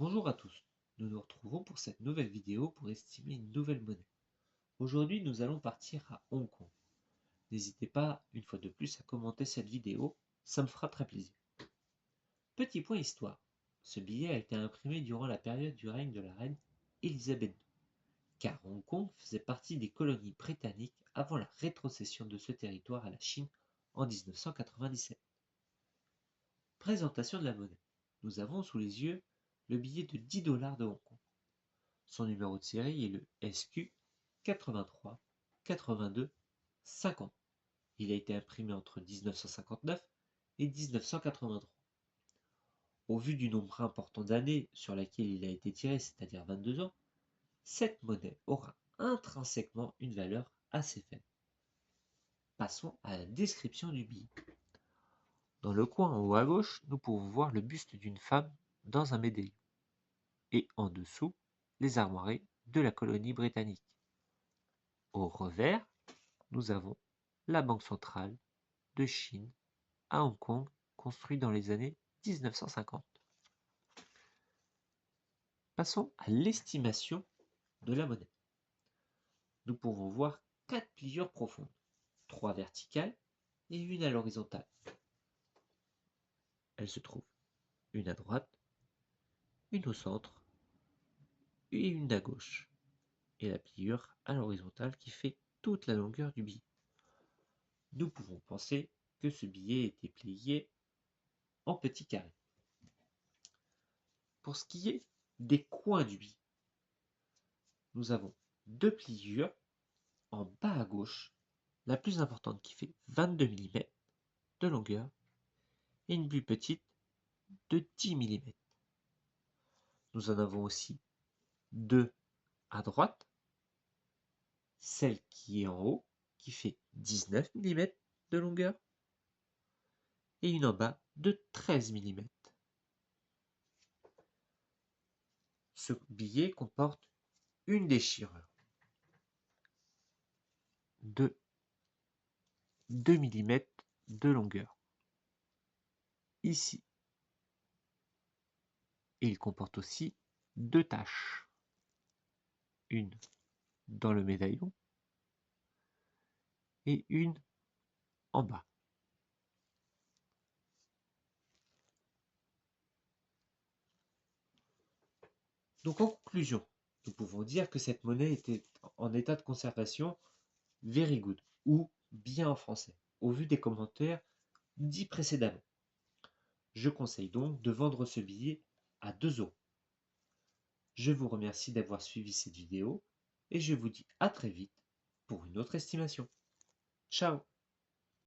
Bonjour à tous, nous nous retrouvons pour cette nouvelle vidéo pour estimer une nouvelle monnaie. Aujourd'hui nous allons partir à Hong Kong. N'hésitez pas une fois de plus à commenter cette vidéo, ça me fera très plaisir. Petit point histoire, ce billet a été imprimé durant la période du règne de la reine Elisabeth II, car Hong Kong faisait partie des colonies britanniques avant la rétrocession de ce territoire à la Chine en 1997. Présentation de la monnaie. Nous avons sous les yeux le billet de 10 dollars de Hong Kong. Son numéro de série est le SQ 83 82 50. Il a été imprimé entre 1959 et 1983. Au vu du nombre important d'années sur laquelle il a été tiré, c'est-à-dire 22 ans, cette monnaie aura intrinsèquement une valeur assez faible. Passons à la description du billet. Dans le coin en haut à gauche, nous pouvons voir le buste d'une femme dans un médaillon. Et en dessous, les armoiries de la colonie britannique. Au revers, nous avons la Banque centrale de Chine à Hong Kong, construite dans les années 1950. Passons à l'estimation de la monnaie. Nous pouvons voir 4 pliures profondes, 3 verticales et une à l'horizontale. Elles se trouvent une à droite, une au centre et une à gauche. Et la pliure à l'horizontale qui fait toute la longueur du billet. Nous pouvons penser que ce billet était plié en petits carrés. Pour ce qui est des coins du billet, nous avons 2 pliures en bas à gauche, la plus importante qui fait 22 mm de longueur et une plus petite de 10 mm. Nous en avons aussi 2 à droite, celle qui est en haut qui fait 19 mm de longueur et une en bas de 13 mm. Ce billet comporte une déchirure de 2 mm de longueur ici. Et il comporte aussi 2 taches, une dans le médaillon et une en bas. Donc en conclusion, nous pouvons dire que cette monnaie était en état de conservation very good ou bien en français, au vu des commentaires dits précédemment. Je conseille donc de vendre ce billet à 2 euros. Je vous remercie d'avoir suivi cette vidéo et je vous dis à très vite pour une autre estimation. Ciao!